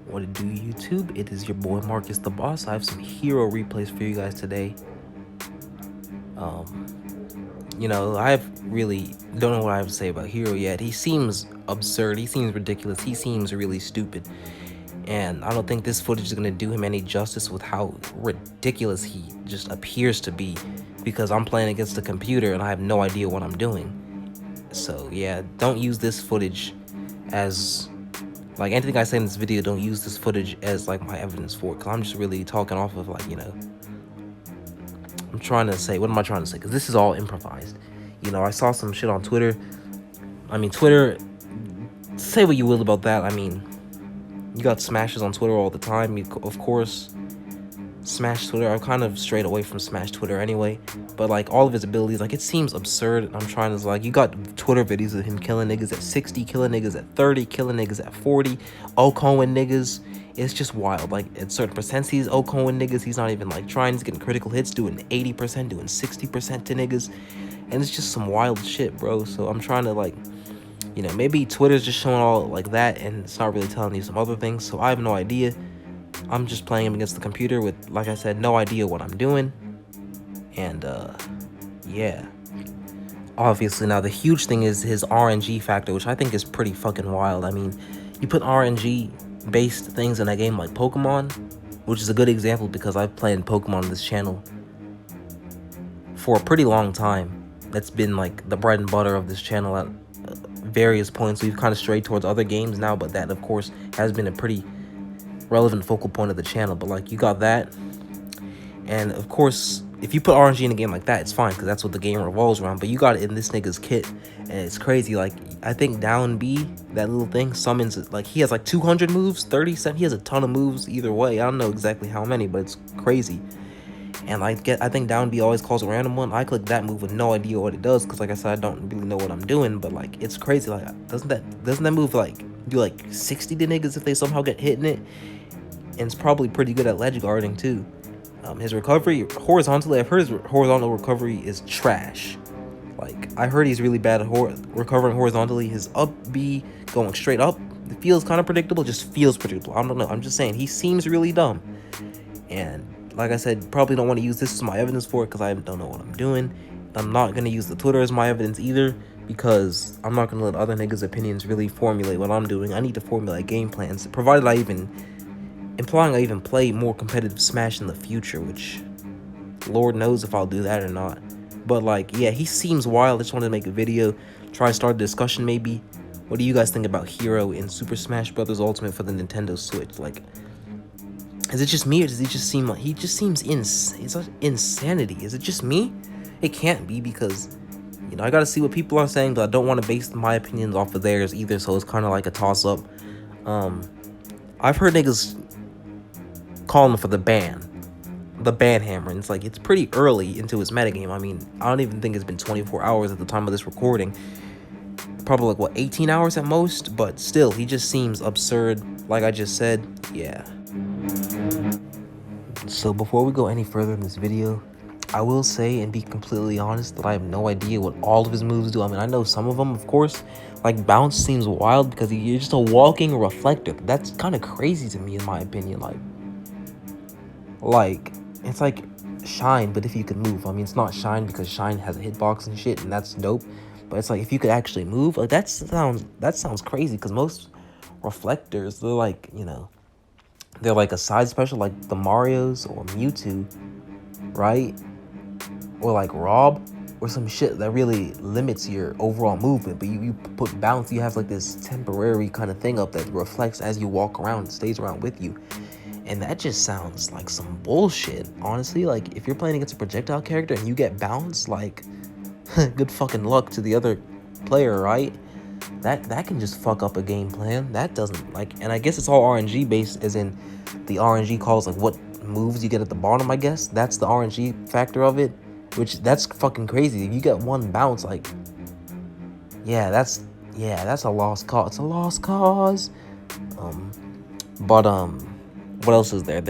What it do, YouTube? It is your boy Marcus the Boss. I have some hero replays for you guys today. I really don't know what I have to say about Hero yet. He seems absurd. He seems ridiculous. He seems really stupid. And I don't think this footage is going to do him any justice with how ridiculous he just appears to be, because I'm playing against a computer and I have no idea what I'm doing. So yeah, don't use this footage as like anything I say in this video. Don't use this footage as like my evidence for it, because I'm just really talking off of I'm trying to say, what am I trying to say? Because this is all improvised. I saw some shit on Twitter. Twitter, say what you will about that. You got smashes on Twitter all the time. Of course, Smash Twitter. I'm kind of strayed away from Smash Twitter anyway. But like all of his abilities, like it seems absurd. I'm trying to you got Twitter videos of him killing niggas at 60, killing niggas at 30, killing niggas at 40, Okoing niggas. It's just wild. Like at certain percents, he's Okoing niggas. He's not even like trying. He's getting critical hits, doing 80%, doing 60% to niggas, and it's just some wild shit, bro. So I'm trying to maybe Twitter's just showing all like that, and it's not really telling you some other things. So I have no idea. I'm just playing him against the computer with, like I said, no idea what I'm doing. And yeah. Obviously, now the huge thing is his RNG factor, which I think is pretty fucking wild. You put RNG based things in a game like Pokemon, which is a good example because I've played Pokemon on this channel for a pretty long time. That's been like the bread and butter of this channel. At various points we've kind of strayed towards other games now, but that of course has been a pretty relevant focal point of the channel. But like, you got that, and of course if you put RNG in a game like that, it's fine because that's what the game revolves around. But you got it in this nigga's kit, and it's crazy. Like, I think down B, that little thing summons, like, he has like 200 moves, 37. He has a ton of moves either way. I don't know exactly how many, but it's crazy. And I think down B always calls a random one. I click that move with no idea what it does, because like I said, I don't really know what I'm doing. But like, it's crazy. Like, doesn't that move like do like 60 to niggas if they somehow get hit in it? And it's probably pretty good at ledge guarding too. His recovery horizontally, I've heard his horizontal recovery is trash. Like, I heard he's really bad at recovering horizontally. His up B going straight up, it feels kind of predictable. Just feels predictable. I don't know. I'm just saying, he seems really dumb. And like I said, probably don't want to use this as my evidence for it, because I don't know what I'm doing. I'm not going to use the Twitter as my evidence either, because I'm not going to let other niggas' opinions really formulate what I'm doing. I need to formulate game plans, provided I even play more competitive Smash in the future, which Lord knows if I'll do that or not. But like, yeah, he seems wild. I just wanted to make a video, try to start a discussion maybe. What do you guys think about Hero in Super Smash Bros. Ultimate for the Nintendo Switch? Like, is it just me, or does he just seem like he just seems it's like insanity? Is it just me? It can't be, because I gotta see what people are saying, but I don't want to base my opinions off of theirs either. So it's kind of like a toss up. I've heard niggas calling for the ban hammer, and it's like, it's pretty early into his metagame. I don't even think it's been 24 hours at the time of this recording. Probably like, what, 18 hours at most? But still, he just seems absurd, like I just said. Yeah. So before we go any further in this video, I will say and be completely honest that I have no idea what all of his moves do. I know some of them, of course. Like, bounce seems wild because you're just a walking reflector. That's kind of crazy to me, in my opinion. Like, it's like shine, but if you could move. It's not shine because shine has a hitbox and shit, and that's dope. But it's like, if you could actually move, like, that sounds crazy, because most reflectors, they're like, they're like a side special, like the Marios or Mewtwo, right? Or like Rob, or some shit that really limits your overall movement. But you put bounce, you have like this temporary kind of thing up that reflects as you walk around, stays around with you. And that just sounds like some bullshit, honestly. Like, if you're playing against a projectile character and you get bounced, like, good fucking luck to the other player, right? That can just fuck up a game plan. That doesn't, like, and I guess it's all RNG based, as in the RNG calls like what moves you get at the bottom, I guess. That's the RNG factor of it, which, that's fucking crazy. If you get one bounce, like, that's a lost cause. It's a lost cause. But what else is there?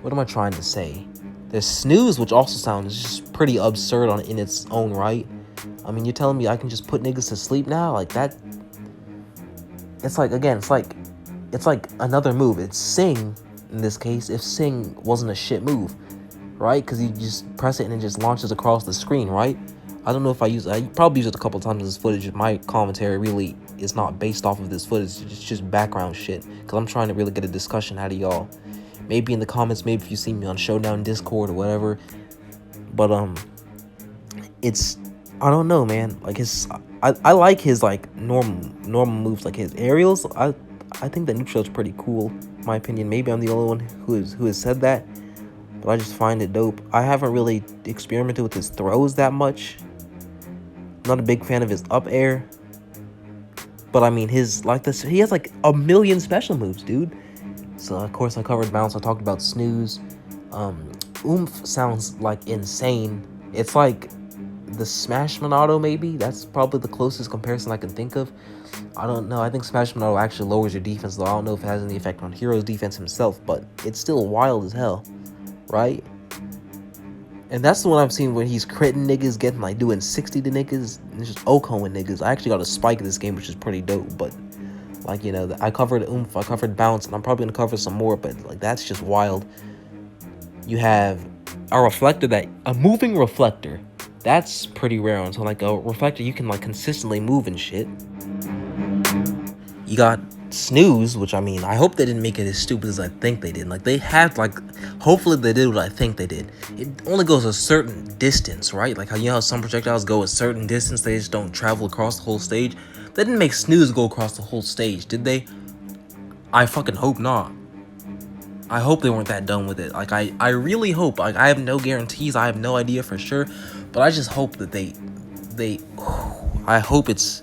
What am I trying to say? There's snooze, which also sounds just pretty absurd in its own right. You're telling me I can just put niggas to sleep now? Like, that, it's like, again, it's like it's like another move. It's Sing in this case if Sing wasn't a shit move, right? Because you just press it and it just launches across the screen, right? I don't know if I probably used it a couple times in this footage. My commentary really is not based off of this footage. It's just background shit. Because I'm trying to really get a discussion out of y'all. Maybe in the comments, maybe if you see me on Showdown Discord or whatever. But it's, I don't know, man. Like I like his like normal moves, like his aerials. I think that neutral's pretty cool, in my opinion. Maybe I'm the only one who has said that, but I just find it dope. I haven't really experimented with his throws that much. Not a big fan of his up air, but I mean his like this. He has like a million special moves, dude. So of course I covered bounce. I talked about snooze. Oomph sounds like insane. It's like the Smash Monado, maybe. That's probably the closest comparison I can think of. I don't know. I think Smash Monado actually lowers your defense, though. I don't know if it has any effect on Hero's defense himself, but it's still wild as hell, right? And that's the one I've seen where he's critting niggas, getting like doing 60 to niggas, and just Okoing niggas. I actually got a spike in this game, which is pretty dope, but like, you know, I covered Oomph, I covered Bounce, and I'm probably gonna cover some more, but like that's just wild. You have a reflector, a moving reflector. That's pretty rare on so like a reflector you can like consistently move and shit. You got snooze, which I mean, I hope they didn't make it as stupid as I think they did. Like they had like, hopefully they did what I think they did. It only goes a certain distance, right? Like how you know how some projectiles go a certain distance, they just don't travel across the whole stage. They didn't make snooze go across the whole stage, did they? I fucking hope not. I hope they weren't that done with it. Like I really hope. Like I have no guarantees. I have no idea for sure, but I just hope that they I hope it's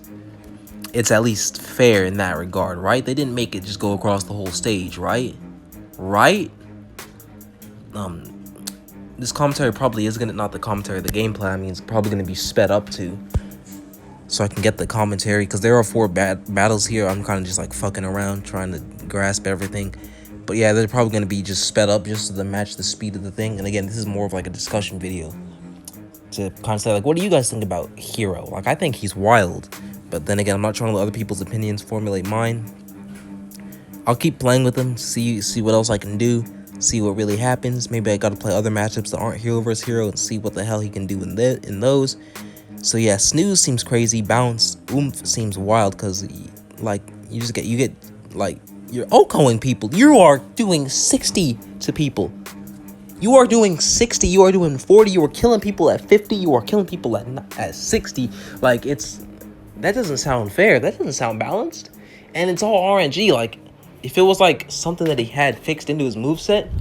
at least fair in that regard, right? They didn't make it just go across the whole stage, right? Right? This commentary probably is gonna, not the commentary, the gameplay, I mean, it's probably gonna be sped up too, so I can get the commentary, because there are 4 battles here. I'm kind of just like fucking around trying to grasp everything. But yeah, they're probably going to be just sped up just to match the speed of the thing. And again, this is more of like a discussion video to kind of say like, what do you guys think about Hero? Like, I think he's wild, but then again, I'm not trying to let other people's opinions formulate mine. I'll keep playing with him, see what else I can do, see what really happens. Maybe I got to play other matchups that aren't Hero versus Hero and see what the hell he can do in those. So yeah, snooze seems crazy. Bounce, oomph seems wild, because like you get like, you're Okoing people. You are doing 60 to people. You are doing 60. You are doing 40. You are killing people at 50. You are killing people at 60. Like, that doesn't sound fair. That doesn't sound balanced. And it's all RNG. Like, if it was like something that he had fixed into his moveset,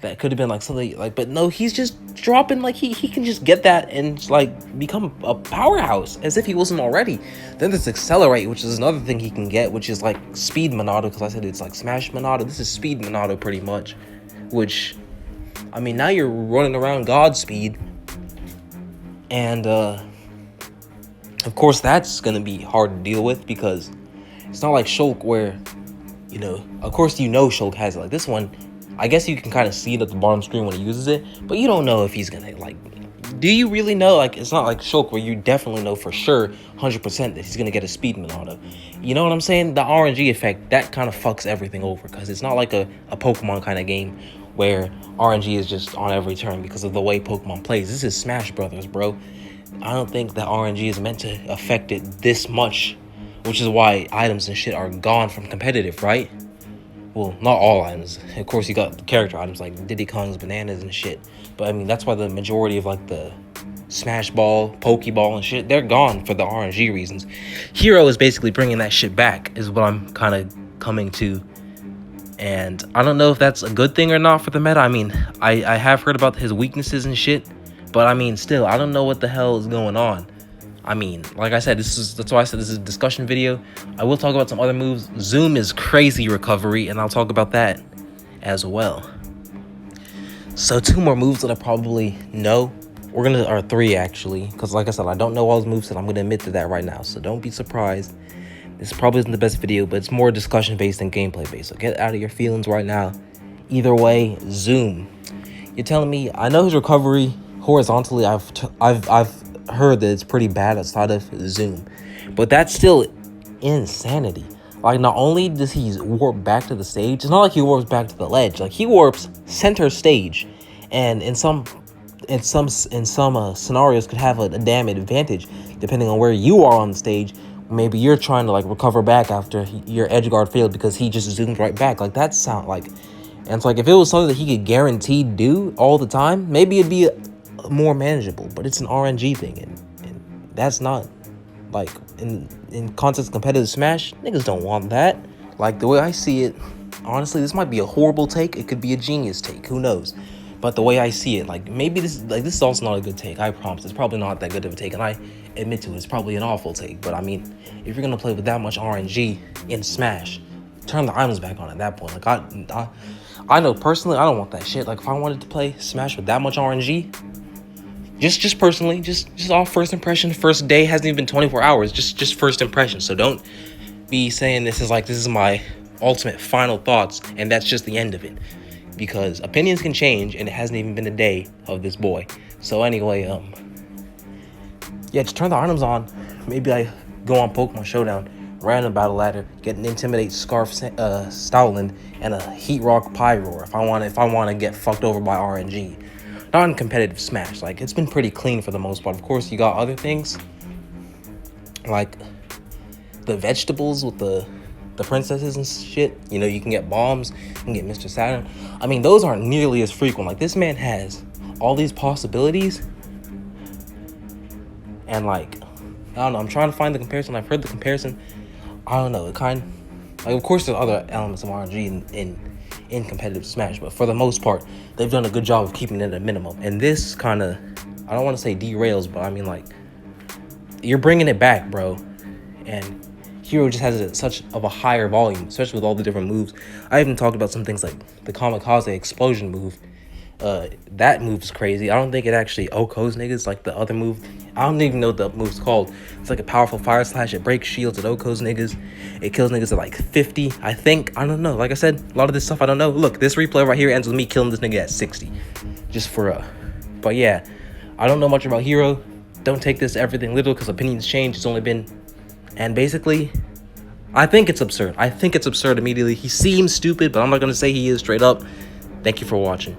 that could have been like something like, but no, he's just dropping, like he can just get that and like become a powerhouse as if he wasn't already. Then there's Accelerate, which is another thing he can get, which is like Speed Monado, because I said it's like Smash Monado. This is Speed Monado pretty much, which, I mean, now you're running around Godspeed, and of course that's gonna be hard to deal with, because it's not like Shulk where, you know, of course you know Shulk has it. Like this one, I guess you can kind of see it at the bottom screen when he uses it, but you don't know if he's gonna, like, do you really know? Like, it's not like Shulk where you definitely know for sure 100% that he's gonna get a Speed Monado. You know what I'm saying? The RNG effect, that kind of fucks everything over, because it's not like a Pokemon kind of game where RNG is just on every turn because of the way Pokemon plays. This is Smash Brothers, bro. I don't think that RNG is meant to affect it this much, which is why items and shit are gone from competitive, right? Well, not all items. Of course, you got character items like Diddy Kong's bananas and shit. But I mean, that's why the majority of like the Smash Ball, Pokeball and shit, they're gone for the RNG reasons. Hero is basically bringing that shit back, is what I'm kind of coming to. And I don't know if that's a good thing or not for the meta. I mean, I have heard about his weaknesses and shit. But I mean, still, I don't know what the hell is going on. I mean, like I said, that's why I said this is a discussion video. I will talk about some other moves. Zoom is crazy recovery, and I'll talk about that as well. So 2 more moves that I probably know. Or 3 actually, because like I said, I don't know all those moves, and I'm gonna admit to that right now. So don't be surprised. This probably isn't the best video, but it's more discussion based than gameplay based. So get out of your feelings right now. Either way, Zoom. You're telling me, I know his recovery horizontally. I've heard that it's pretty bad outside of Zoom, but that's still insanity. Like, not only does he warp back to the stage, it's not like he warps back to the ledge. Like, he warps center stage, and in some scenarios could have a damn advantage depending on where you are on the stage. Maybe you're trying to like recover back after your edge guard failed because he just zoomed right back. Like, that sound like, and it's like if it was something that he could guaranteed do all the time, maybe it'd be more manageable. But it's an RNG thing, and that's not like in context of competitive Smash. Niggas don't want that. Like, the way I see it, honestly, this might be a horrible take. It could be a genius take. Who knows? But the way I see it, like, maybe this is also not a good take. I promise. It's probably not that good of a take, and I admit to it. It's probably an awful take. But I mean, if you're gonna play with that much RNG in Smash, turn the items back on at that point. Like, I know personally, I don't want that shit. Like, if I wanted to play Smash with that much RNG, just personally, just off first impression, first day, hasn't even been 24 hours. Just first impression. So don't be saying this is my ultimate final thoughts, and that's just the end of it. Because opinions can change, and it hasn't even been a day of this boy. So anyway, yeah, just turn the items on. Maybe I go on Pokemon Showdown, random battle ladder, get an Intimidate Scarf Stoutland, and a Heat Rock Pyroar if I want to get fucked over by RNG. Not in competitive Smash. Like, it's been pretty clean for the most part. Of course, you got other things like the vegetables with the princesses and shit. You know, you can get bombs, you can get Mr. Saturn. I mean, those aren't nearly as frequent. Like, this man has all these possibilities, and like, I don't know, I'm trying to find the comparison. I've heard the comparison. I don't know, like, of course there's other elements of RNG in competitive Smash, but for the most part, they've done a good job of keeping it at a minimum. And this kind of, I don't want to say derails, but I mean, like, you're bringing it back, bro. And Hero just has such of a higher volume, especially with all the different moves. I even talked about some things like the Kamikaze Explosion move. That move's crazy. I don't think it actually OHKOs niggas like the other move. I don't even know what the move's called. It's like a powerful fire slash. It breaks shields. It OHKOs niggas. It kills niggas at like 50, I think. I don't know. Like I said, a lot of this stuff I don't know. Look, this replay right here ends with me killing this nigga at 60. Just for but yeah, I don't know much about Hero. Don't take this everything little because opinions change. It's only been, and basically, I think it's absurd. I think it's absurd immediately. He seems stupid, but I'm not gonna say he is straight up. Thank you for watching.